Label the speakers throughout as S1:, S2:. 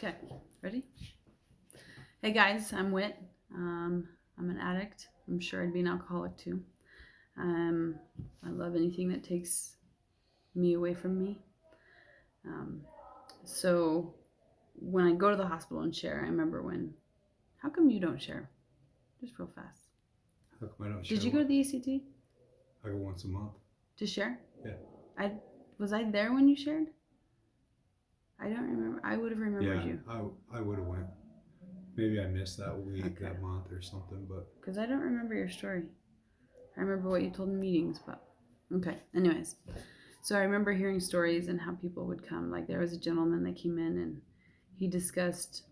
S1: Okay, ready? Hey guys, I'm Whit. I'm an addict. I'm sure I'd be an alcoholic too. Um, I love anything that takes me away from me. Um, so when I go to the hospital and share, I remember when. How come you don't share? Just real fast.
S2: How come I don't share?
S1: Did you go to the ECT
S2: I go once a month.
S1: to share?
S2: Yeah.
S1: I was I there when you shared? I don't remember. I would have remembered
S2: Yeah,
S1: you
S2: I would have went. Maybe I missed that week,
S1: Okay.
S2: that month, or something. But
S1: because I don't remember your story. I remember what you told in meetings, but okay. Anyways, so I remember hearing stories and how people would come. Like there was a gentleman that came in and he discussed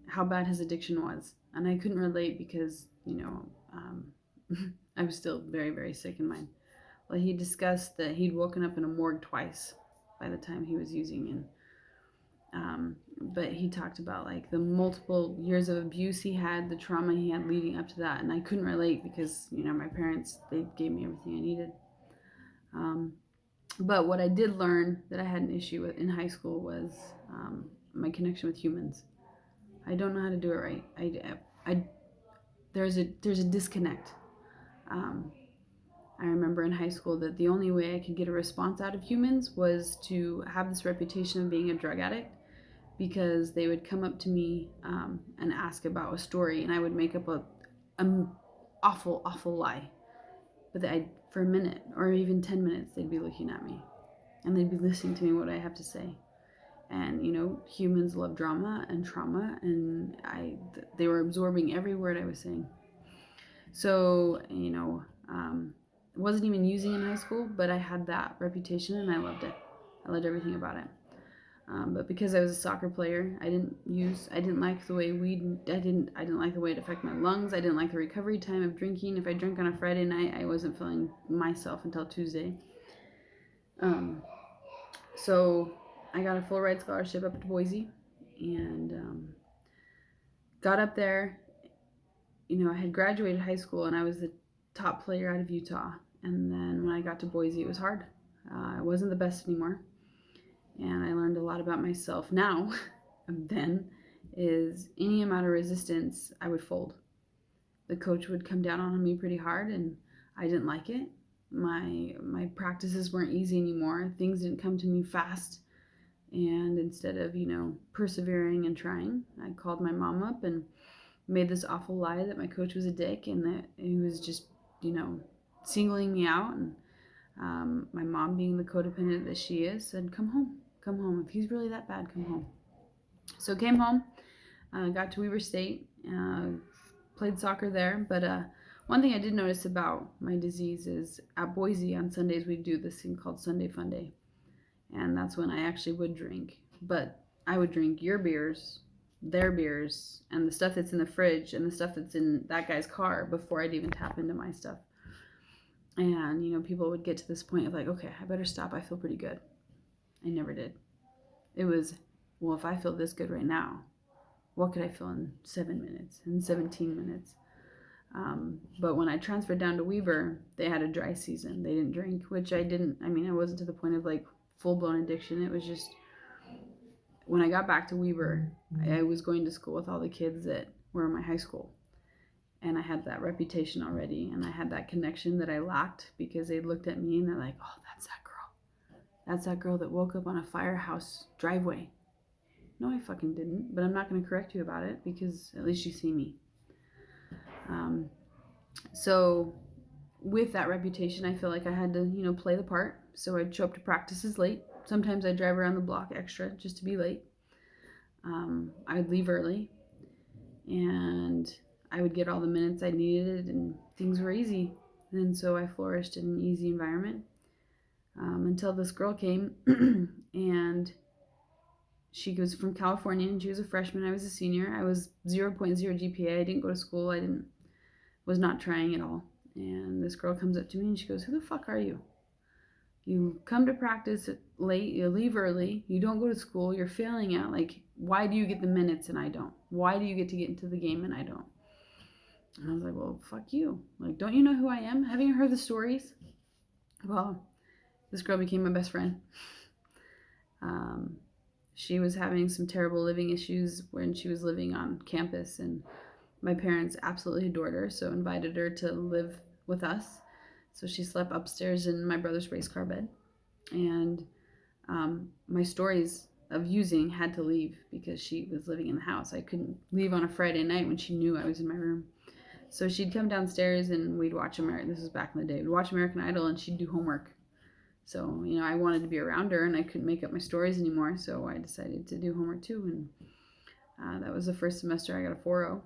S1: how bad his addiction was, and I couldn't relate because I was still very very sick in mine. Well, he discussed that he'd woken up in a morgue twice by the time he was using, and but he talked about like the multiple years of abuse he had, the trauma he had leading up to that, and I couldn't relate because my parents, they gave me everything I needed. Um, but what I did learn that I had an issue with in high school was my connection with humans. I don't know how to do it right. There's a disconnect. Um, I remember in high school that the only way I could get a response out of humans was to have this reputation of being a drug addict, because they would come up to me and ask about a story, and I would make up a awful lie. But for a minute or even 10 minutes, they'd be looking at me and they'd be listening to me what I have to say. And humans love drama and trauma, and they were absorbing every word I was saying. So I wasn't even using in high school, but I had that reputation and I loved it. I loved everything about it. But because I was a soccer player, I didn't use. I didn't like the way weed. I didn't like the way it affected my lungs. I didn't like the recovery time of drinking. If I drank on a Friday night, I wasn't feeling myself until Tuesday. Um, so I got a full ride scholarship up to Boise, and got up there. I had graduated high school, and I was the top player out of Utah. And then when I got to Boise, it was hard. I wasn't the best anymore, and I learned a lot about myself now. Then is any amount of resistance, I would fold. The coach would come down on me pretty hard, and I didn't like it. My practices weren't easy anymore. Things didn't come to me fast, and instead of persevering and trying, I called my mom up and made this awful lie that my coach was a dick and that he was just singling me out. And my mom, being the codependent that she is, said, "Come home, come home. If he's really that bad, come home." So came home, got to Weber State, played soccer there. But one thing I did notice about my disease is at Boise on Sundays we do this thing called Sunday Fun Day, and that's when I actually would drink. But I would drink your beers, their beers, and the stuff that's in the fridge and the stuff that's in that guy's car before I'd even tap into my stuff. And people would get to this point of like, okay, I better stop. I feel pretty good. I never did. It was, well, if I feel this good right now, what could I feel in 7 minutes, in 17 minutes? But when I transferred down to Weber, they had a dry season. They didn't drink, which I didn't. I mean, I wasn't to the point of like full blown addiction. It was just when I got back to Weber, I was going to school with all the kids that were in my high school. And I had that reputation already, and I had that connection that I lacked because they looked at me and they're like, oh, that's that girl. That's that girl that woke up on a firehouse driveway. No, I fucking didn't, but I'm not going to correct you about it because at least you see me. So with that reputation, I feel like I had to, play the part. So I'd show up to practices late. Sometimes I'd drive around the block extra just to be late. I would leave early, and I would get all the minutes I needed, and things were easy. And so I flourished in an easy environment until this girl came, and she was from California, and she was a freshman. I was a senior. I was 0.0 GPA. I didn't go to school. Was not trying at all. And this girl comes up to me and she goes, "Who the fuck are you? You come to practice late, you leave early, you don't go to school, you're failing out. Like, why do you get the minutes and I don't? Why do you get to get into the game and I don't?" And I was like, "Well, fuck you. Like, don't you know who I am? Haven't you heard the stories?" Well, this girl became my best friend. Um, She was having some terrible living issues when she was living on campus, and my parents absolutely adored her, so invited her to live with us. So she slept upstairs in my brother's race car bed. And my stories of using had to leave because she was living in the house. I couldn't leave on a Friday night when she knew I was in my room. So she'd come downstairs and we'd watch American. This was back in the day. We'd watch American Idol and she'd do homework. So I wanted to be around her and I couldn't make up my stories anymore. So I decided to do homework too, and that was the first semester I got a 4.0.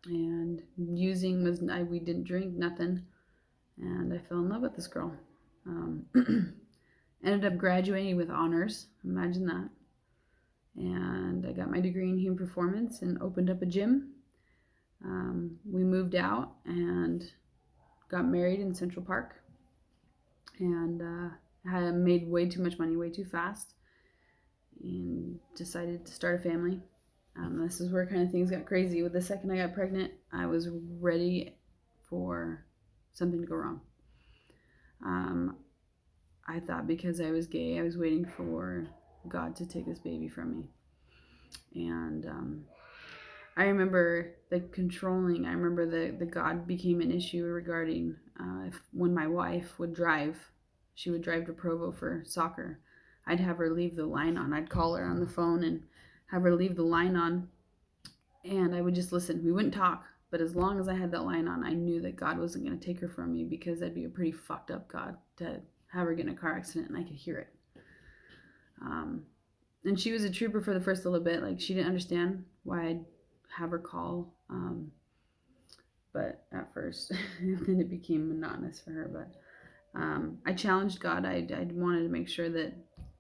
S1: And using was we didn't drink nothing, and I fell in love with this girl. Ended up graduating with honors. Imagine that. And I got my degree in human performance and opened up a gym. We moved out and got married in Central Park. And I made way too much money, way too fast. And decided to start a family. This is where kind of things got crazy. With the second I got pregnant, I was ready for something to go wrong. I thought because I was gay, I was waiting for God to take this baby from me. And I remember the controlling. I remember the God became an issue regarding when my wife would drive. She would drive to Provo for soccer. I'd have her leave the line on. I'd call her on the phone and have her leave the line on, and I would just listen. We wouldn't talk, but as long as I had that line on, I knew that God wasn't going to take her from me, because that'd be a pretty fucked up God to have her get in a car accident and I could hear it. And she was a trooper for the first little bit. Like, she didn't understand why I'd have her call, but at first, then it became monotonous for her. But I challenged God. I wanted to make sure that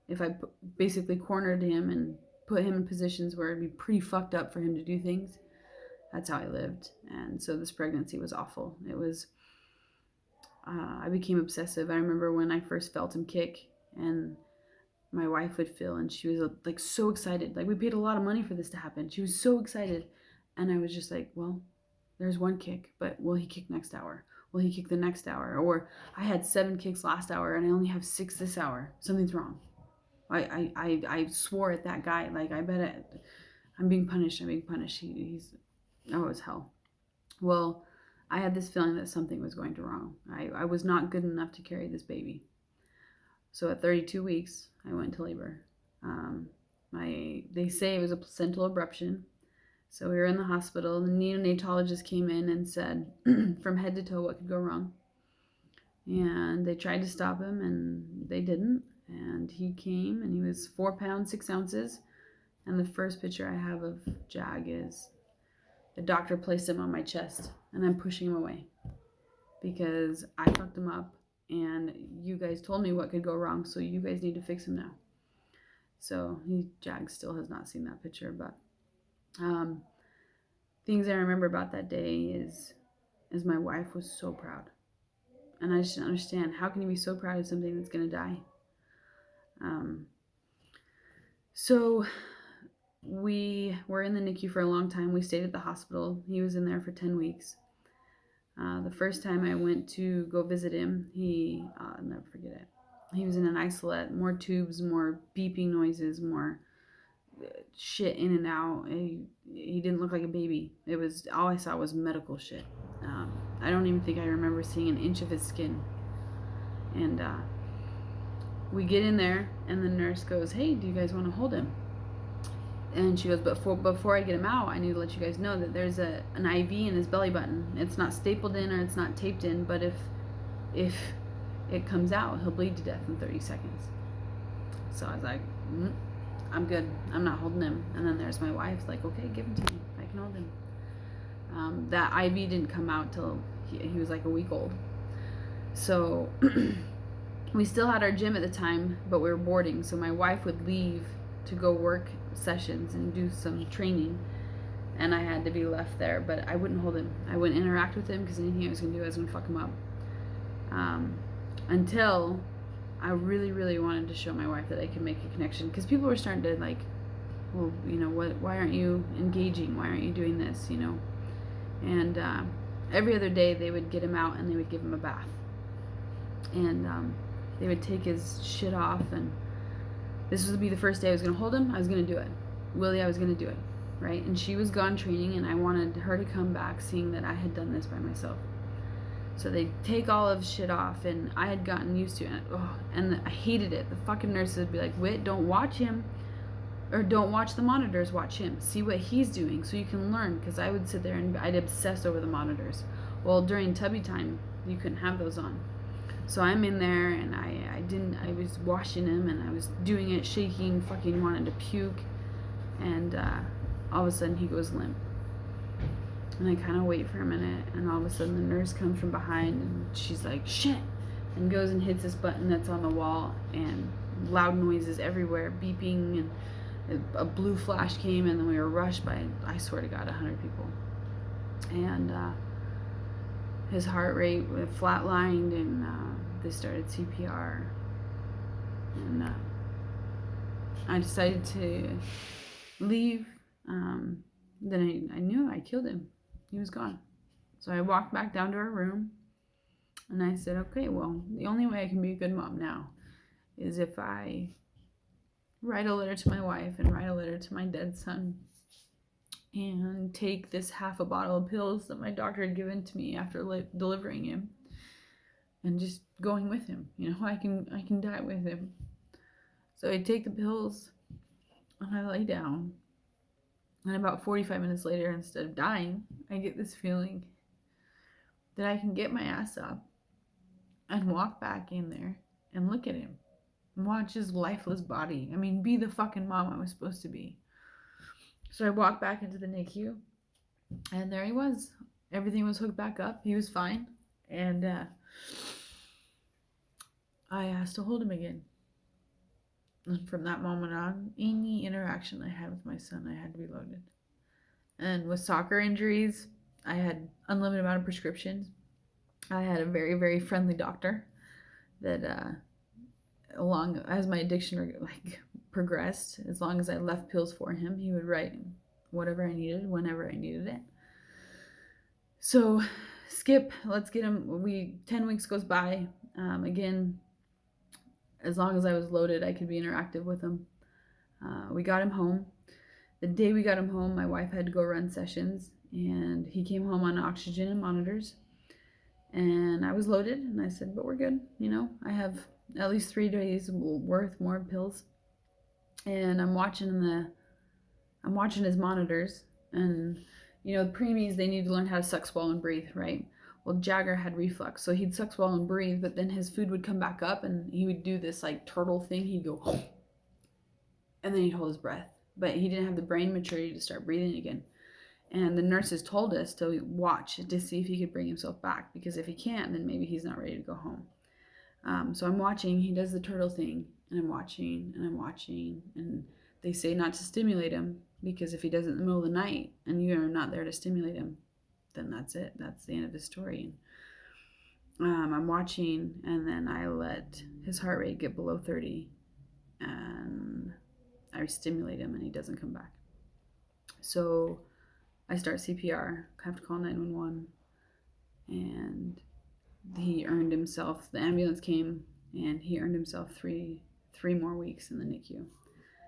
S1: if I basically cornered him and put him in positions where it'd be pretty fucked up for him to do things, that's how I lived. And so this pregnancy was awful. It was, I became obsessive. I remember when I first felt him kick, and my wife would feel, and she was like so excited. Like, we paid a lot of money for this to happen. She was so excited. And I was just like, well, there's one kick, but will he kick next hour? Will he kick the next hour? Or I had 7 kicks last hour and I only have 6 this hour. Something's wrong. I swore at that guy. Like, I bet I'm being punished. He's it was hell. Well, I had this feeling that something was going to wrong. I was not good enough to carry this baby. So at 32 weeks, I went into labor. They say it was a placental abruption. So we were in the hospital. The neonatologist came in and said, from head to toe, what could go wrong. And they tried to stop him, and they didn't. And he came, and he was 4 pounds, 6 ounces. And the first picture I have of Jag is the doctor placed him on my chest, and I'm pushing him away because I fucked him up, and you guys told me what could go wrong, so you guys need to fix him now. So Jag still has not seen that picture, but things I remember about that day is my wife was so proud. And I just didn't understand, how can you be so proud of something that's going to die? So we were in the NICU for a long time. We stayed at the hospital. He was in there for 10 weeks. The first time I went to go visit him, I'll never forget it. He was in an isolette, more tubes, more beeping noises, more shit in and out. He didn't look like a baby. It was, all I saw was medical shit. I don't even think I remember seeing an inch of his skin. And we get in there, and the nurse goes, hey, do you guys want to hold him? And she goes, but before I get him out, I need to let you guys know that there's an IV in his belly button. It's not stapled in or it's not taped in, but if it comes out, he'll bleed to death in 30 seconds. So I was like, I'm good. I'm not holding him. And then there's my wife's like, okay, give him to me. I can hold him. That IV didn't come out till he was like a week old. So we still had our gym at the time, but we were boarding. So my wife would leave to go work sessions and do some training, and I had to be left there. But I wouldn't hold him. I wouldn't interact with him, because anything I was going to do, I was going to fuck him up. Until I really, really wanted to show my wife that I could make a connection, because people were starting to like, well, why aren't you engaging? Why aren't you doing this? And every other day they would get him out and they would give him a bath, and they would take his shit off, and This would be the first day I was going to hold him. I was going to do it. Willie, I was going to do it. Right? And she was gone training, and I wanted her to come back seeing that I had done this by myself. So they take all of shit off, and I had gotten used to it. And I hated it. The fucking nurses would be like, Whit, don't watch him. Or don't watch the monitors, watch him. See what he's doing so you can learn. Because I would sit there and I'd obsess over the monitors. Well, during tubby time, you couldn't have those on. So I'm in there, and I was washing him, and I was doing it, shaking, fucking wanted to puke. And all of a sudden he goes limp. And I kind of wait for a minute, and all of a sudden the nurse comes from behind, and she's like, shit, and goes and hits this button that's on the wall, and loud noises everywhere, beeping, and a blue flash came, and then we were rushed by, I swear to God, 100 people. And his heart rate flatlined, and they started CPR. And I decided to leave. Then I knew I killed him. He was gone. So I walked back down to our room, and I said, okay, well, the only way I can be a good mom now is if I write a letter to my wife and write a letter to my dead son and take this half a bottle of pills that my doctor had given to me after delivering him and just going with him. You know, I can die with him. So I take the pills, and I lay down. And about 45 minutes later, instead of dying, I get this feeling that I can get my ass up and walk back in there and look at him and watch his lifeless body. I mean, be the fucking mom I was supposed to be. So I walked back into the NICU, and there he was. Everything was hooked back up. He was fine. And I asked to hold him again. And from that moment on, any interaction I had with my son, I had to be loaded. And with soccer injuries, I had unlimited amount of prescriptions. I had a very, very friendly doctor that, along as my addiction progressed, as long as I left pills for him, he would write whatever I needed, whenever I needed it. So, Skip, let's get him. 10 weeks goes by. Again, as long as I was loaded, I could be interactive with him. We got him home. The day we got him home, my wife had to go run sessions, and he came home on oxygen and monitors. And I was loaded, and I said, but we're good. You know, I have at least 3 days worth more pills. And I'm watching his monitors. And, you know, the preemies, they need to learn how to suck, swallow, and breathe, right? Well, Jagger had reflux, so he'd suck, swallow, and breathe, but then his food would come back up, and he would do this, like, turtle thing. He'd go, and then he'd hold his breath. But he didn't have the brain maturity to start breathing again. And the nurses told us to watch to see if he could bring himself back, because if he can't, then maybe he's not ready to go home. So I'm watching. He does the turtle thing, and I'm watching, and they say not to stimulate him, because if he does it in the middle of the night and you are not there to stimulate him, then that's it. That's the end of his story. I'm watching, and then I let his heart rate get below 30, and I stimulate him, and he doesn't come back. So I start CPR, have to call 911, and he earned himself, the ambulance came, and he earned himself three more weeks in the NICU.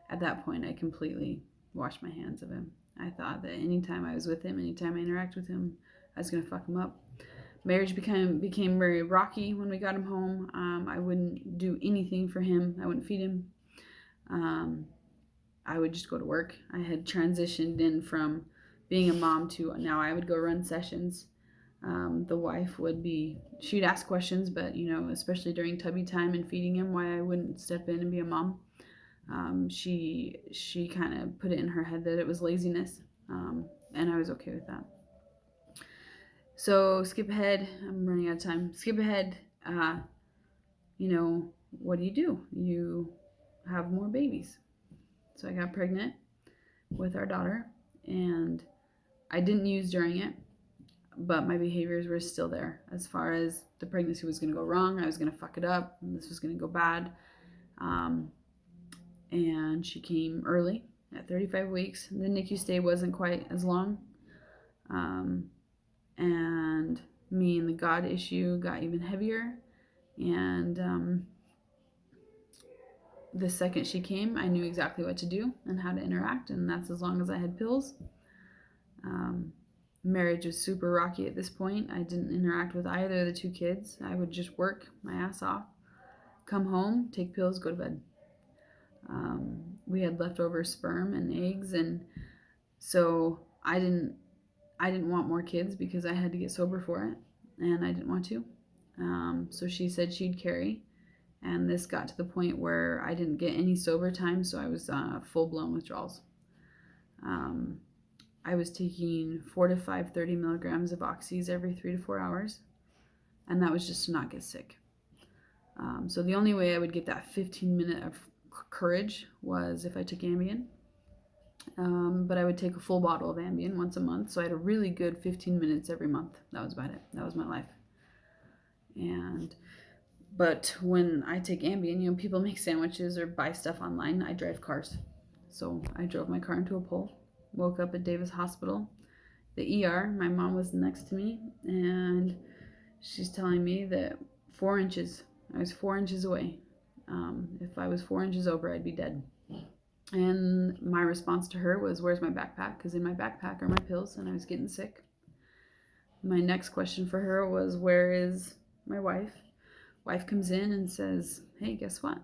S1: At that point, I completely washed my hands of him. I thought that anytime I was with him, anytime I interact with him, I was going to fuck him up. Marriage became very rocky when we got him home. I wouldn't do anything for him. I wouldn't feed him. I would just go to work. I had transitioned in from being a mom to now I would go run sessions. The wife she'd ask questions, but, you know, especially during tubby time and feeding him, why I wouldn't step in and be a mom. She kind of put it in her head that it was laziness, and I was okay with that. So skip ahead. I'm running out of time. Skip ahead. You know, what do? You have more babies. So I got pregnant with our daughter, and I didn't use during it, but my behaviors were still there. As far as the pregnancy was going to go wrong, I was going to fuck it up, and this was going to go bad. And she came early at 35 weeks. The NICU stay wasn't quite as long. And me and the God issue got even heavier. And the second she came, I knew exactly what to do and how to interact, and that's as long as I had pills. Marriage was super rocky at this point. I didn't interact with either of the two kids. I would just work my ass off, come home, take pills, go to bed. We had leftover sperm and eggs, and so I didn't want more kids because I had to get sober for it, and I didn't want to. So she said she'd carry, and this got to the point where I didn't get any sober time, so I was full-blown withdrawals. I was taking 4 to 5 30 milligrams of oxys every 3 to 4 hours, and that was just to not get sick. So the only way I would get that 15-minute of courage was if I took Ambien. But I would take a full bottle of Ambien once a month, so I had a really good 15 minutes every month. That was about it. That was my life. But when I take Ambien, people make sandwiches or buy stuff online. I drive cars. So I drove my car into a pole, woke up at Davis Hospital, the ER. My mom was next to me, and she's telling me that I was 4 inches away. If I was 4 inches over, I'd be dead. And my response to her was, where's my backpack? Because in my backpack are my pills, and I was getting sick. My next question for her was, where is my wife? Wife comes in and says, hey, guess what?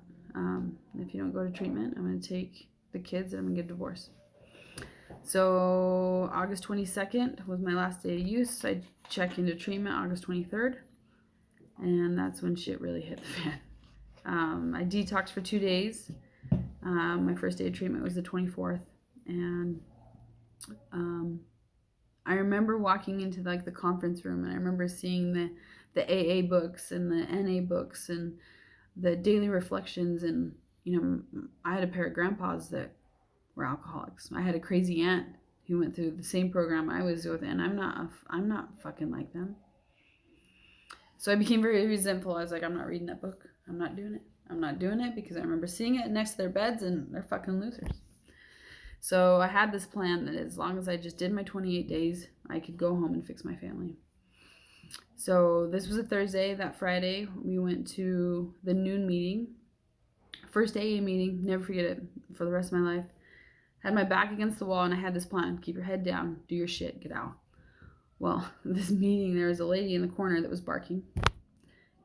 S1: If you don't go to treatment, I'm going to take the kids and I'm going to get a divorce. So August 22nd was my last day of use. I checked into treatment August 23rd, and that's when shit really hit the fan. I detoxed for 2 days. My first day of treatment was the 24th, and I remember walking into the conference room, and I remember seeing the AA books and the NA books and the daily reflections, and I had a pair of grandpas that were alcoholics. I had a crazy aunt who went through the same program I was with, and I'm not fucking like them. So I became very resentful. I was like, I'm not reading that book. I'm not doing it. I'm not doing it because I remember seeing it next to their beds, and they're fucking losers. So I had this plan that as long as I just did my 28 days, I could go home and fix my family. So this was a Thursday. That Friday, we went to the noon meeting. First AA meeting, never forget it for the rest of my life. Had my back against the wall, and I had this plan. Keep your head down, do your shit, get out. Well, this meeting, there was a lady in the corner that was barking.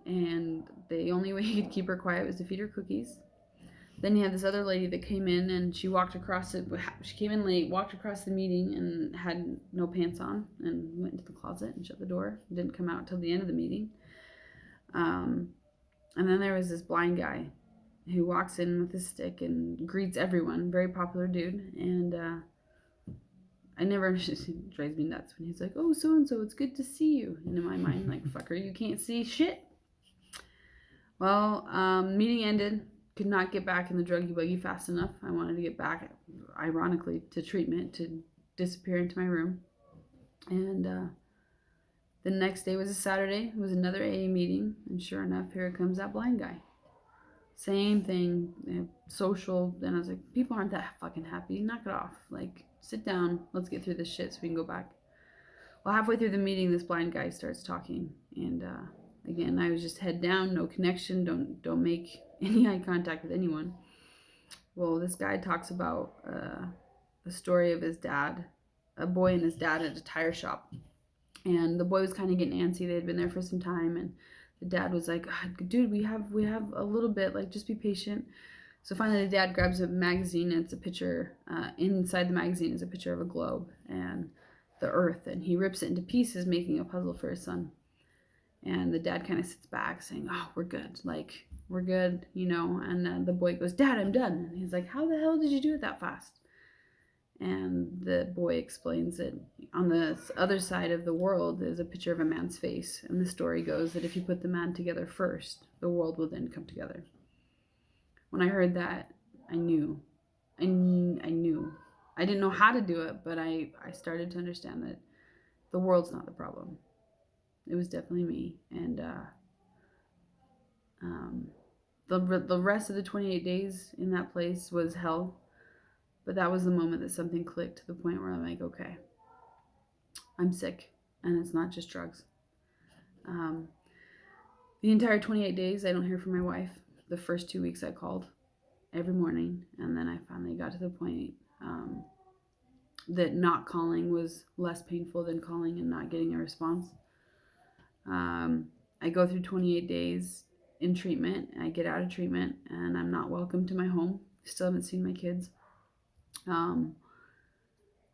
S1: And the only way you could keep her quiet was to feed her cookies. Then you had this other lady that came in, and she walked across it. She came in late, walked across the meeting, and had no pants on, and went into the closet and shut the door. Didn't come out till the end of the meeting. And then there was this blind guy who walks in with his stick and greets everyone. Very popular dude. And I never, it drives me nuts when he's like, oh, so-and-so, it's good to see you. And in my mind, like, fucker, you can't see shit. Well, meeting ended. Could not get back in the druggy buggy fast enough. I wanted to get back, ironically, to treatment, to disappear into my room. And the next day was a Saturday. It was another AA meeting. And sure enough, here comes that blind guy. Same thing, social. And I was like, people aren't that fucking happy. Knock it off. Like, sit down. Let's get through this shit so we can go back. Well, halfway through the meeting, this blind guy starts talking. And again, I was just head down, no connection. Don't make any eye contact with anyone. Well, this guy talks about the story of his dad, a boy and his dad at a tire shop. And the boy was kind of getting antsy. They had been there for some time, and the dad was like, dude, we have a little bit, like, just be patient. So finally the dad grabs a magazine, and it's a picture, inside the magazine is a picture of a globe and the earth, and he rips it into pieces, making a puzzle for his son. And the dad kind of sits back saying, oh, we're good, and the boy goes, Dad, I'm done. And he's like, how the hell did you do it that fast? And the boy explains that on the other side of the world is a picture of a man's face. And the story goes that if you put the man together first, the world will then come together. When I heard that, I knew. I knew. I didn't know how to do it, but I started to understand that the world's not the problem. It was definitely me. And the rest of the 28 days in that place was hell. But that was the moment that something clicked to the point where I'm like, okay, I'm sick, and it's not just drugs. The entire 28 days, I don't hear from my wife. The first 2 weeks I called. every morning. And then I finally got to the point that not calling was less painful than calling and not getting a response. I go through 28 days in treatment. I get out of treatment and I'm not welcome to my home. Still haven't seen my kids.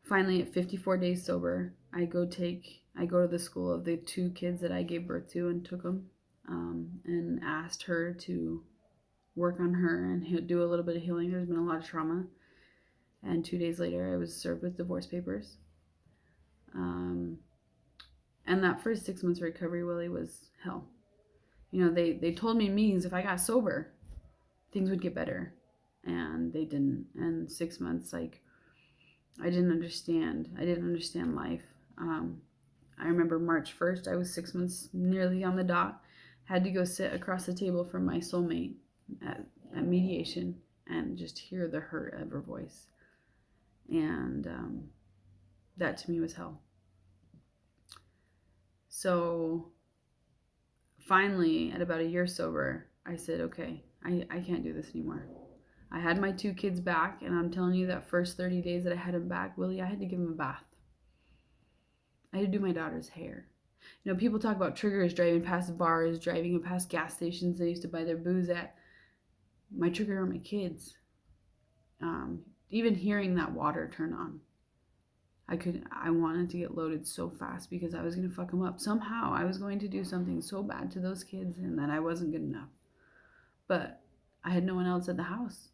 S1: Finally, at 54 days sober, I go to the school of the 2 kids that I gave birth to and took them, and asked her to work on her and do a little bit of healing. There's been a lot of trauma. And 2 days later, I was served with divorce papers. And that first 6 months of recovery, Willie, was hell. They told me in meetings if I got sober, things would get better. And they didn't. And 6 months, like, I didn't understand. I didn't understand life. I remember March 1st, I was 6 months nearly on the dot. Had to go sit across the table from my soulmate at mediation and just hear the hurt of her voice. And that to me was hell. So finally, at about a year sober, I said, okay, I can't do this anymore. I had my 2 kids back, and I'm telling you that first 30 days that I had them back, Willie, I had to give them a bath. I had to do my daughter's hair. People talk about triggers, driving past bars, driving past gas stations they used to buy their booze at. My trigger are my kids. Even hearing that water turn on, I wanted to get loaded so fast because I was going to fuck them up. Somehow I was going to do something so bad to those kids and that I wasn't good enough. But I had no one else at the house.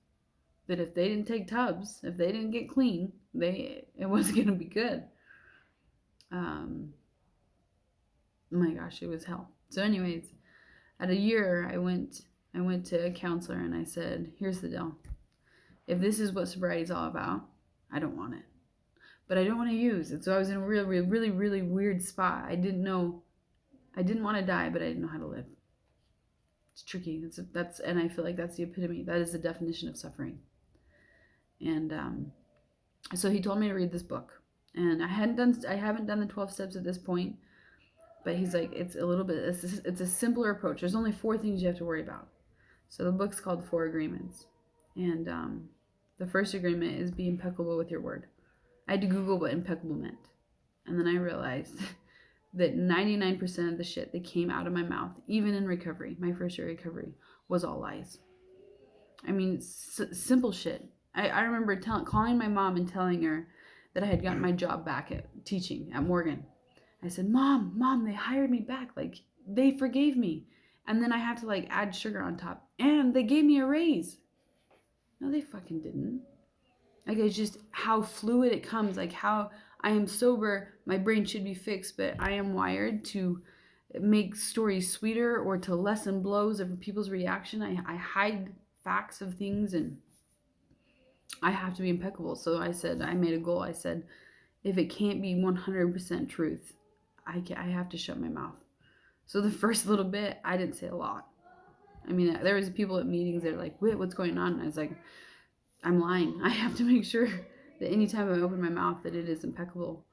S1: That if they didn't take tubs, if they didn't get clean, it wasn't going to be good. My gosh, it was hell. So anyways, at a year, I went to a counselor and I said, here's the deal. If this is what sobriety is all about, I don't want it. But I don't want to use it. So I was in a really, really, really weird spot. I didn't want to die, but I didn't know how to live. It's tricky. And I feel like that's the epitome. That is the definition of suffering. And so he told me to read this book. And I haven't done the 12 steps at this point. But he's like, it's a simpler approach. There's only 4 things you have to worry about. So the book's called 4 Agreements. And the first agreement is be impeccable with your word. I had to Google what impeccable meant. And then I realized that 99% of the shit that came out of my mouth, even in recovery, my first year of recovery, was all lies. I mean, simple shit. I remember calling my mom and telling her that I had gotten my job back at teaching at Morgan. I said, Mom, they hired me back. Like, they forgave me. And then I have to, add sugar on top. And they gave me a raise. No, they fucking didn't. It's just how fluid it comes. How I am sober, my brain should be fixed, but I am wired to make stories sweeter or to lessen blows of people's reaction. I hide facts of things, and I have to be impeccable. So I made a goal. I said, if it can't be 100% truth, I have to shut my mouth. So the first little bit, I didn't say a lot. I mean, there was people at meetings that are like, what's going on? And I was like, I'm lying. I have to make sure that anytime I open my mouth that it is impeccable.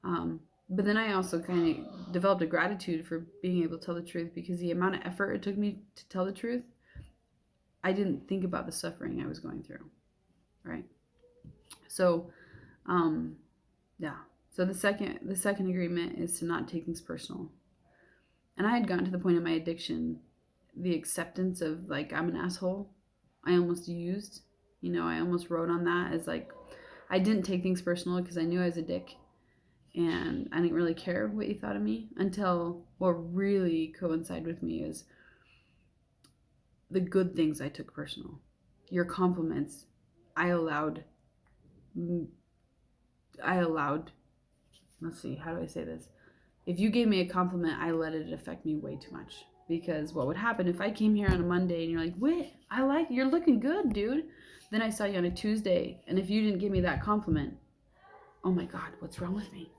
S1: But then I also kind of developed a gratitude for being able to tell the truth, because the amount of effort it took me to tell the truth, I didn't think about the suffering I was going through, right? So, yeah. So the second agreement is to not take things personal. And I had gotten to the point of my addiction, the acceptance of, I'm an asshole. I almost used, I almost wrote on that as, I didn't take things personal because I knew I was a dick. And I didn't really care what you thought of me, until what really coincided with me is the good things I took personal. Your compliments, I allowed, let's see, how do I say this? If you gave me a compliment, I let it affect me way too much. Because what would happen if I came here on a Monday and you're like, wait, you're looking good, dude. Then I saw you on a Tuesday, and if you didn't give me that compliment, oh my God, what's wrong with me?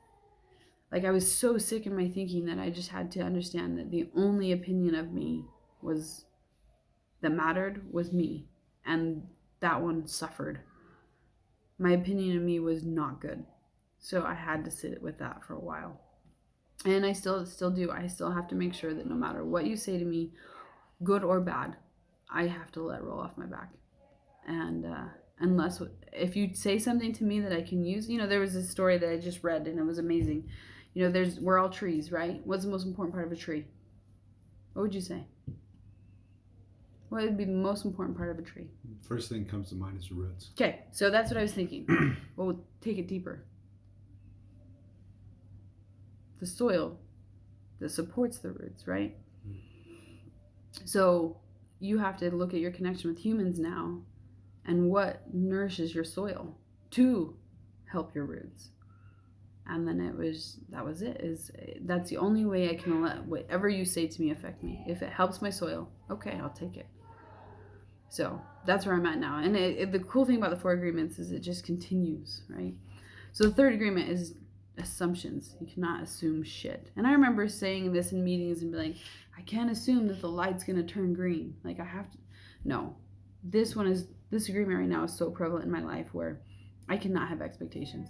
S1: I was so sick in my thinking that I just had to understand that the only opinion of me that mattered was me. And that one suffered. My opinion of me was not good. So I had to sit with that for a while. And I still do. I still have to make sure that no matter what you say to me, good or bad, I have to let it roll off my back. And unless if you say something to me that I can use, there was this story that I just read and it was amazing. We're all trees, right? What's the most important part of a tree? What would you say? What would be the most important part of a tree?
S2: First thing comes to mind is the roots.
S1: Okay, so that's what I was thinking. Well, we'll take it deeper. The soil that supports the roots, right? So you have to look at your connection with humans now and what nourishes your soil to help your roots. And then that was it. That's the only way I can let whatever you say to me affect me. If it helps my soil, okay, I'll take it. So that's where I'm at now. And the cool thing about the 4 agreements is it just continues, right? So the 3rd agreement is assumptions. You cannot assume shit. And I remember saying this in meetings and being like, I can't assume that the light's going to turn green. Like I have to. No. This agreement right now is so prevalent in my life where I cannot have expectations.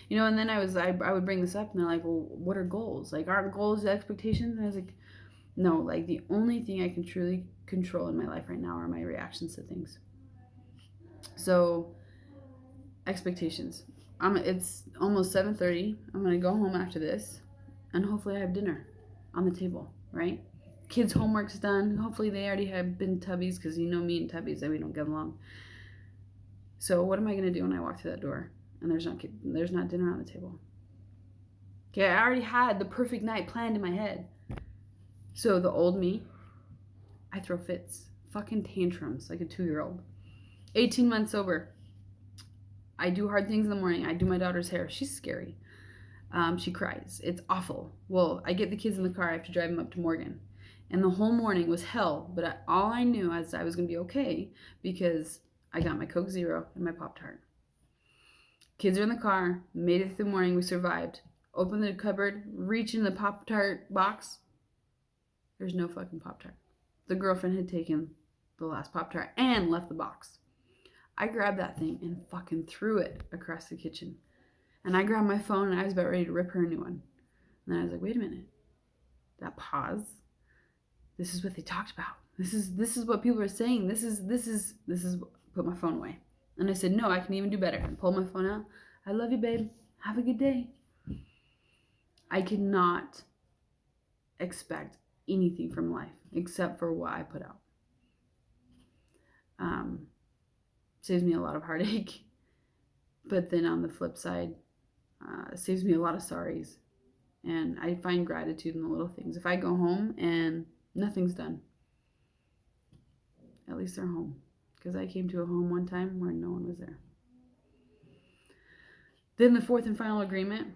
S1: And then I would bring this up and they're like, well, what are goals? Like, aren't goals expectations? And I was like, no, like the only thing I can truly control in my life right now are my reactions to things. So, expectations. It's almost 7:30. I'm going to go home after this and hopefully I have dinner on the table, right? Kids' homework's done. Hopefully they already have been tubbies because me and tubbies, we don't get along. So what am I going to do when I walk through that door? And there's not dinner on the table. Okay, I already had the perfect night planned in my head. So the old me, I throw fits, fucking tantrums like a 2-year-old. 18 months sober. I do hard things in the morning. I do my daughter's hair. She's scary. She cries. It's awful. Well, I get the kids in the car. I have to drive them up to Morgan. And the whole morning was hell. But all I knew is I was going to be okay because I got my Coke Zero and my Pop-Tart. Kids are in the car, made it through the morning, we survived. Open the cupboard, reach in the Pop-Tart box. There's no fucking Pop-Tart. The girlfriend had taken the last Pop-Tart and left the box. I grabbed that thing and fucking threw it across the kitchen. And I grabbed my phone and I was about ready to rip her a new one. And then I was like, wait a minute. That pause. This is what they talked about. This is what people are saying. This is put my phone away. And I said, no, I can even do better. And pulled my phone out. I love you, babe. Have a good day. I cannot expect anything from life except for what I put out. Saves me a lot of heartache. But then on the flip side, saves me a lot of sorries. And I find gratitude in the little things. If I go home and nothing's done, at least they're home. Because I came to a home one time where no one was there. Then the 4th and final agreement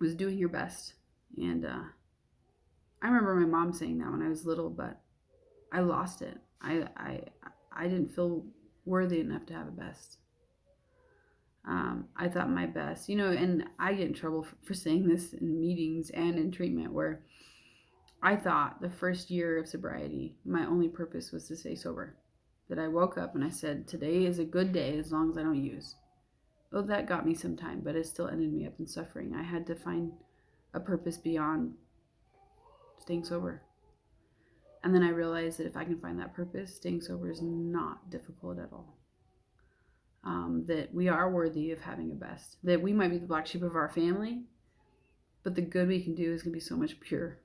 S1: was doing your best. And I remember my mom saying that when I was little, but I lost it. I didn't feel worthy enough to have a best. I thought my best, and I get in trouble for saying this in meetings and in treatment where I thought the first year of sobriety, my only purpose was to stay sober. That I woke up and I said, today is a good day as long as I don't use. Well, that got me some time, but it still ended me up in suffering. I had to find a purpose beyond staying sober. And then I realized that if I can find that purpose, staying sober is not difficult at all. That we are worthy of having a best. That we might be the black sheep of our family, but the good we can do is going to be so much purer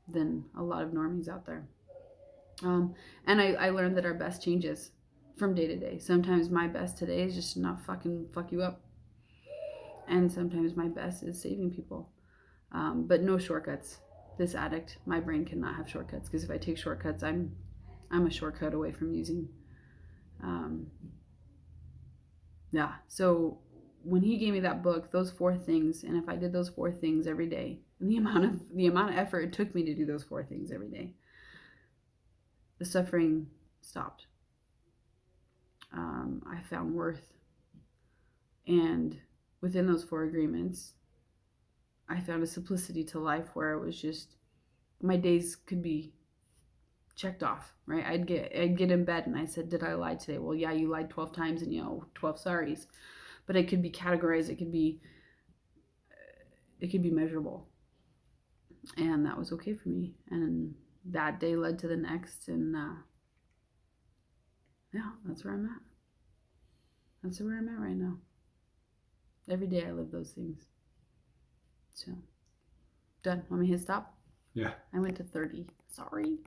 S1: than a lot of normies out there. And I learned that our best changes from day to day. Sometimes my best today is just not fucking fuck you up. And sometimes my best is saving people. But no shortcuts. This addict, my brain cannot have shortcuts because if I take shortcuts, I'm a shortcut away from using. So when he gave me that book, those 4 things, and if I did those 4 things every day, and the amount of effort it took me to do those 4 things every day, the suffering stopped. I found worth. And within those 4 agreements, I found a simplicity to life where it was just, my days could be checked off, right? I'd get in bed and I said, did I lie today? Well, yeah, you lied 12 times and 12 sorries. But it could be categorized, it could be measurable. And that was okay for me. And that day led to the next, and that's where I'm at. That's where I'm at right now. Every day I live those things. So, done. Want me to hit stop?
S2: Yeah.
S1: I went to 30. Sorry.